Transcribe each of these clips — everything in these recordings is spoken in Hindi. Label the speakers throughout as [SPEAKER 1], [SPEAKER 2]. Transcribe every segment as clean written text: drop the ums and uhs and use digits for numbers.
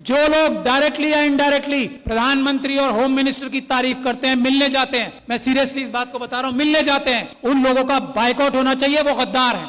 [SPEAKER 1] जो लोग डायरेक्टली या इनडायरेक्टली प्रधानमंत्री और होम मिनिस्टर की तारीफ करते हैं, मिलने जाते हैं, मैं सीरियसली इस बात को बता रहा हूं, मिलने जाते हैं, उन लोगों का बायकॉट होना चाहिए, वो गद्दार हैं।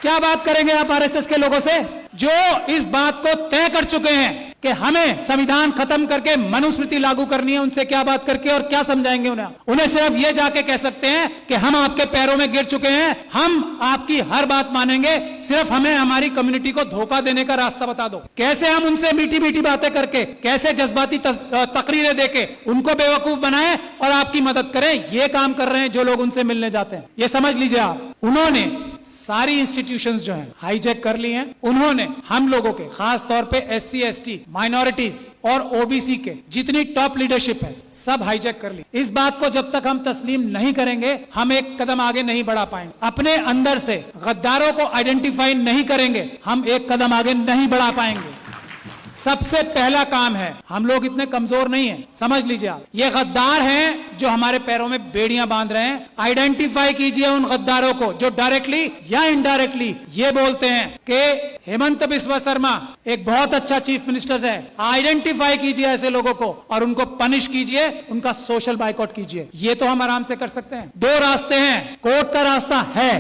[SPEAKER 1] क्या बात करेंगे आप आरएसएस के लोगों से जो इस बात को तय कर चुके हैं कि हमें संविधान खत्म करके मनुस्मृति लागू करनी है? उनसे क्या बात करके और क्या समझाएंगे उन्हें? उन्हें सिर्फ ये जाके कह सकते हैं कि हम आपके पैरों में गिर चुके हैं, हम आपकी हर बात मानेंगे, सिर्फ हमें हमारी कम्युनिटी को धोखा देने का रास्ता बता दो। कैसे हम उनसे मीठी मीठी बातें करके, कैसे जज्बाती तकरीरें देके उनको बेवकूफ बनाएं और आपकी मदद करें, ये काम कर रहे हैं जो लोग उनसे मिलने जाते हैं। ये समझ लीजिए आप, उन्होंने सारी इंस्टीट्यूशंस जो हैं हाईजैक कर ली हैं। उन्होंने हम लोगों के, खास तौर पे एससी एसटी, माइनॉरिटीज और ओबीसी के जितनी टॉप लीडरशिप है सब हाईजैक कर ली। इस बात को जब तक हम तस्लीम नहीं करेंगे हम एक कदम आगे नहीं बढ़ा पाएंगे। अपने अंदर से गद्दारों को आइडेंटिफाई नहीं करेंगे हम एक कदम आगे नहीं बढ़ा पाएंगे। सबसे पहला काम है, हम लोग इतने कमजोर नहीं हैं, समझ लीजिए आप, ये गद्दार हैं जो हमारे पैरों में बेड़ियां बांध रहे हैं। आइडेंटिफाई कीजिए उन गद्दारों को जो डायरेक्टली या इनडायरेक्टली ये बोलते हैं कि हेमंत बिस्वा शर्मा एक बहुत अच्छा चीफ मिनिस्टर है। आइडेंटिफाई कीजिए ऐसे लोगों को और उनको पनिश कीजिए, उनका सोशल बाइकआउट कीजिए। ये तो हम आराम से कर सकते हैं। दो रास्ते हैं, कोर्ट का रास्ता है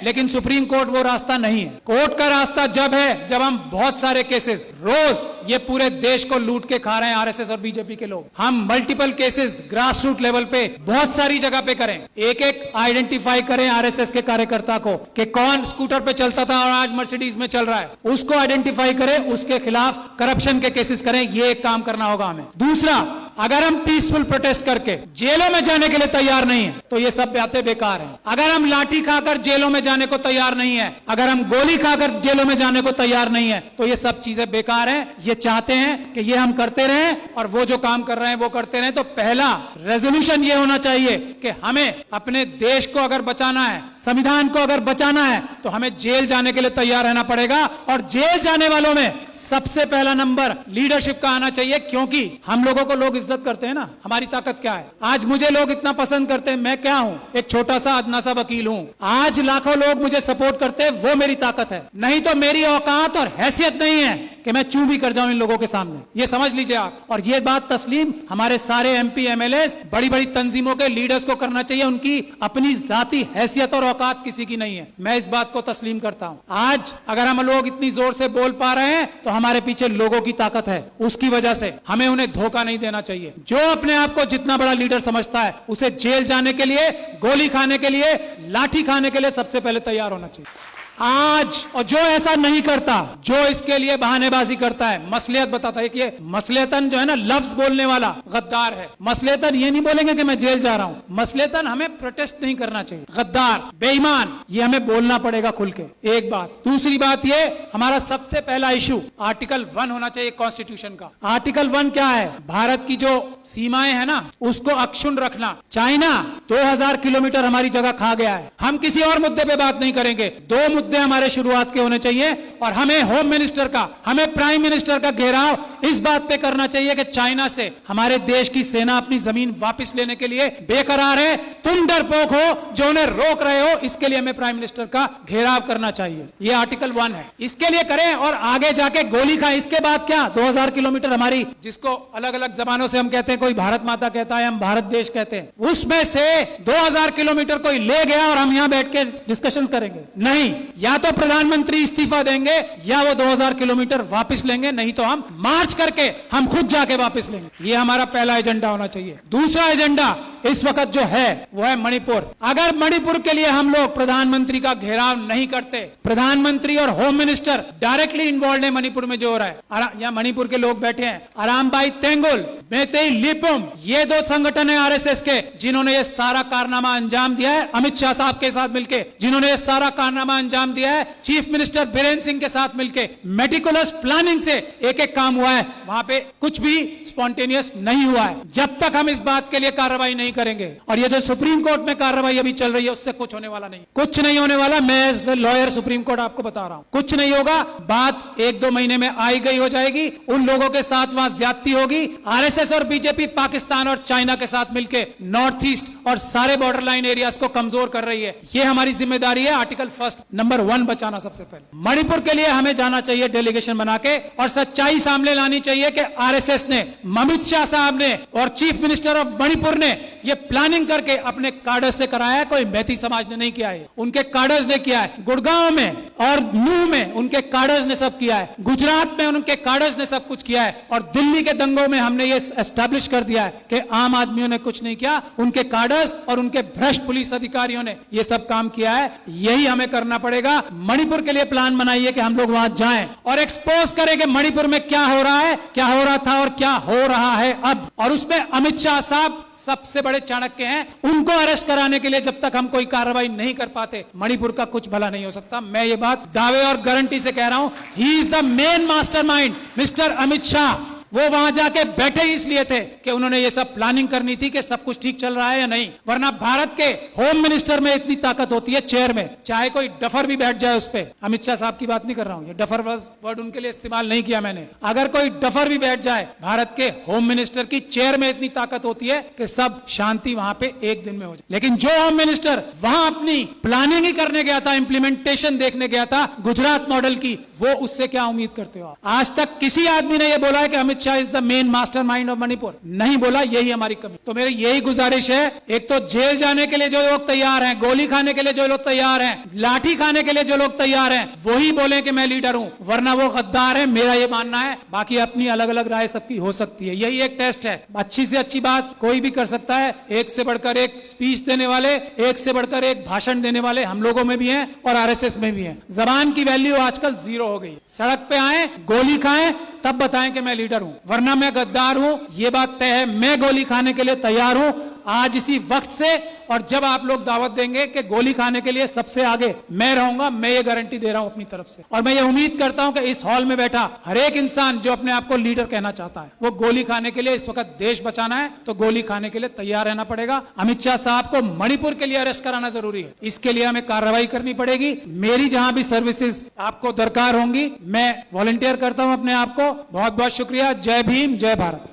[SPEAKER 1] लेकिन सुप्रीम कोर्ट वो रास्ता नहीं है। कोर्ट का रास्ता जब है जब हम बहुत सारे केसेस, रोज ये पूरे देश को लूट के खा रहे हैं आरएसएस और बीजेपी के लोग, हम multiple cases grass root level पे बहुत सारी जगह पे करें, एक एक आइडेंटिफाई करें आरएसएस के कार्यकर्ता को कि कौन स्कूटर पे चलता था और आज मर्सिडीज में चल रहा है, उसको आइडेंटिफाई करें, उसके खिलाफ करप्शन के केसेस करें। ये एक काम करना होगा हमें। दूसरा, अगर हम पीसफुल प्रोटेस्ट करके जेलों में जाने के लिए तैयार नहीं है तो ये सब बातें बेकार हैं। अगर हम लाठी खाकर जेलों में जाने को तैयार नहीं है, अगर हम गोली खाकर जेलों में जाने को तैयार नहीं है तो ये सब चीजें बेकार हैं। ये चाहते हैं कि ये हम करते रहें और वो जो काम कर रहे हैं वो करते रहें। तो पहला रेजोल्यूशन ये होना चाहिए कि हमें अपने देश को अगर बचाना है, संविधान को अगर बचाना है तो हमें जेल जाने के लिए तैयार रहना पड़ेगा। और जेल जाने वालों में सबसे पहला नंबर लीडरशिप का आना चाहिए, क्योंकि हम लोगों को लोग इज्जत करते हैं ना, हमारी ताकत क्या है। आज मुझे लोग इतना पसंद करते हैं, मैं क्या हूं, एक छोटा सा अदना सा वकील हूं। आज लाखों लोग मुझे सपोर्ट करते हैं, वो मेरी ताकत है। नहीं तो मेरी औकात और हैसियत नहीं है कि मैं चूं भी कर जाऊं इन लोगों के सामने। ये समझ लीजिए आप। और ये बात तस्लीम हमारे सारे एमपी एमएलए, बड़ी बड़ी तंजीमों के लीडर्स को करना चाहिए। उनकी अपनी जाती हैसियत और औकात किसी की नहीं है, मैं इस बात को तस्लीम करता हूं। आज अगर हम लोग इतनी जोर से बोल पा रहे हैं तो हमारे पीछे लोगों की ताकत है, उसकी वजह से हमें उन्हें धोखा नहीं देना चाहिए। जो अपने आप को जितना बड़ा लीडर समझता है उसे जेल जाने के लिए, गोली खाने के लिए, लाठी खाने के लिए सबसे पहले तैयार होना चाहिए आज। और जो ऐसा नहीं करता, जो इसके लिए बहानेबाजी करता है, मसलियत बताता है कि ये मसलियतन जो है ना, लफ्ज बोलने वाला गद्दार है। मसलियतन ये नहीं बोलेंगे कि मैं जेल जा रहा हूं, मसलियतन हमें प्रोटेस्ट नहीं करना चाहिए। गद्दार, बेईमान, ये हमें बोलना पड़ेगा खुल के। एक बात। दूसरी बात, ये हमारा सबसे पहला इशू आर्टिकल 1 होना चाहिए कॉन्स्टिट्यूशन का। आर्टिकल 1 क्या है? भारत की जो सीमाएं है ना उसको अक्षुण्ण रखना। चाइना 2000 किलोमीटर हमारी जगह खा गया है। हम किसी और मुद्दे पे बात नहीं करेंगे, दो मुद्दे हमारे शुरुआत के होने चाहिए। और हमें होम मिनिस्टर का, हमें प्राइम मिनिस्टर का घेराव इस बात पे करना चाहिए कि चाइना से हमारे देश की सेना अपनी जमीन वापस लेने के लिए बेकरार है। तुम डरपोक हो जो उन्हें रोक रहे हो, इसके लिए हमें प्राइम मिनिस्टर का घेराव करना चाहिए। ये आर्टिकल 1 है, इसके लिए करें। और आगे जाके गोली खाएं। इसके बाद क्या, 2000 किलोमीटर हमारी, जिसको अलग अलग जबानों से हम कहते हैं, कोई भारत माता कहता है, हम भारत देश कहते हैं, उसमें से 2000 किलोमीटर कोई ले गया और हम यहां बैठ के डिस्कशन करेंगे? नहीं। या तो प्रधानमंत्री इस्तीफा देंगे या वो 2000 किलोमीटर वापस लेंगे, नहीं तो हम मार्च करके हम खुद जाके वापस लेंगे। ये हमारा पहला एजेंडा होना चाहिए। दूसरा एजेंडा इस वक्त जो है वो है मणिपुर। अगर मणिपुर के लिए हम लोग प्रधानमंत्री का घेराव नहीं करते, प्रधानमंत्री और होम मिनिस्टर डायरेक्टली इन्वॉल्व है मणिपुर में जो हो रहा है, यहाँ मणिपुर के लोग बैठे हैं, अरामबाई तेंगुल, मेतेई लिपुम, ये दो संगठन है आरएसएस के जिन्होंने ये सारा कारनामा अंजाम दिया है। अमित शाह साहब के साथ मिलकर जिन्होंने ये सारा कारनामा अंजाम दिया है, चीफ मिनिस्टर बीरेन सिंह के साथ मिलकर मेटिकुलस प्लानिंग से एक एक काम हुआ है। वहां पे कुछ भी स्पॉन्टेनियस नहीं हुआ है। जब तक हम इस बात के लिए कार्रवाई नहीं करेंगे, और ये जो सुप्रीम कोर्ट में कार्रवाई अभी चल रही है उससे कुछ होने वाला नहीं, कुछ नहीं होने वाला। मैं एज लॉयर सुप्रीम कोर्ट आपको बता रहा हूं, कुछ नहीं होगा। बात 1-2 महीने में आई गई हो जाएगी। उन लोगों के साथ वहां ज्यादती होगी। आरएसएस और बीजेपी पाकिस्तान और चाइना के साथ मिलकर नॉर्थ ईस्ट और सारे बॉर्डर लाइन एरियाज को कमजोर कर रही है। ये हमारी जिम्मेदारी है। आर्टिकल 1 नंबर 1 बचाना सबसे पहले। मणिपुर के लिए हमें जाना चाहिए डेलीगेशन बना के, और सच्चाई सामने लानी चाहिए कि आरएसएस ने, अमित शाह साहब ने और चीफ मिनिस्टर ऑफ मणिपुर ने ये प्लानिंग करके अपने कार्डर्स से कराया है। कोई मैती समाज ने नहीं किया है, उनके कार्डर्स ने किया है। गुड़गांव में और नूह में उनके कार्डर्स ने सब किया है। गुजरात में उनके कार्डर्स ने सब कुछ किया है। और दिल्ली के दंगों में हमने ये एस्टैब्लिश कर दिया है कि आम आदमियों ने कुछ नहीं किया, उनके कार्डर्स और उनके भ्रष्ट पुलिस अधिकारियों ने ये सब काम किया है। यही हमें करना पड़ेगा। मणिपुर के लिए प्लान बनाइए कि हम लोग वहां जाएं और एक्सपोज करें कि मणिपुर में क्या हो रहा है, क्या हो रहा था और क्या हो रहा है अब। और उसमें अमित शाह साहब सबसे बड़े चाणक्य हैं। उनको अरेस्ट कराने के लिए जब तक हम कोई कार्रवाई नहीं कर पाते, मणिपुर का कुछ भला नहीं हो सकता। मैं ये बात दावे और गारंटी से कह रहा हूं। He is the main mastermind, mister Amit Shah. वो वहां जाके बैठे ही इसलिए थे कि उन्होंने ये सब प्लानिंग करनी थी कि सब कुछ ठीक चल रहा है या नहीं। वरना भारत के होम मिनिस्टर में इतनी ताकत होती है, चेयर में, चाहे कोई डफर भी बैठ जाए उस पे। अमित शाह साहब की बात नहीं कर रहा हूं, ये डफर वर्ड उनके लिए इस्तेमाल नहीं किया मैंने। अगर कोई डफर भी बैठ जाए, भारत के होम मिनिस्टर की चेयर में इतनी ताकत होती है कि सब शांति वहां पे एक दिन में हो जाए। लेकिन जो होम मिनिस्टर वहां अपनी प्लानिंग ही करने गया था, इंप्लीमेंटेशन देखने गया था गुजरात मॉडल की, वो उससे क्या उम्मीद करते हो? आज तक किसी आदमी ने यह बोला है कि Amit Shah is the main mastermind of Manipur? नहीं बोला। यही हमारी कमी। तो मेरी यही गुजारिश है, एक तो जेल जाने के लिए जो लोग तैयार हैं, गोली खाने के लिए जो लोग तैयार हैं, लाठी खाने के लिए जो लोग तैयार हैं, वही बोले कि मैं लीडर हूं, वरना वो गद्दार है। मेरा ये मानना है। बाकी अपनी अलग अलग राय सबकी हो सकती है। यही एक टेस्ट है। अच्छी से अच्छी बात कोई भी कर सकता है। एक से बढ़कर एक स्पीच देने वाले, एक से बढ़कर एक भाषण देने वाले हम लोगों में भी हैं और आरएसएस में भी हैं। जबान की वैल्यू आजकल 0 हो गई। सड़क पे आए, गोली खाएं, तब बताएं कि मैं लीडर हूं, वरना मैं गद्दार हूं। ये बात तय है। मैं गोली खाने के लिए तैयार हूं आज इसी वक्त से। और जब आप लोग दावत देंगे कि गोली खाने के लिए सबसे आगे मैं रहूंगा, मैं ये गारंटी दे रहा हूं अपनी तरफ से। और मैं ये उम्मीद करता हूं कि इस हॉल में बैठा हर एक इंसान जो अपने आप को लीडर कहना चाहता है, वो गोली खाने के लिए, इस वक्त देश बचाना है तो गोली खाने के लिए तैयार रहना पड़ेगा। अमित शाह साहब को मणिपुर के लिए अरेस्ट कराना जरूरी है। इसके लिए हमें कार्रवाई करनी पड़ेगी। मेरी जहां भी सर्विसेज आपको दरकार होंगी, मैं वॉलंटियर करता हूं अपने आप को। बहुत बहुत शुक्रिया। जय भीम, जय Bharat.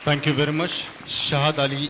[SPEAKER 2] Thank you very much, Shahad Ali.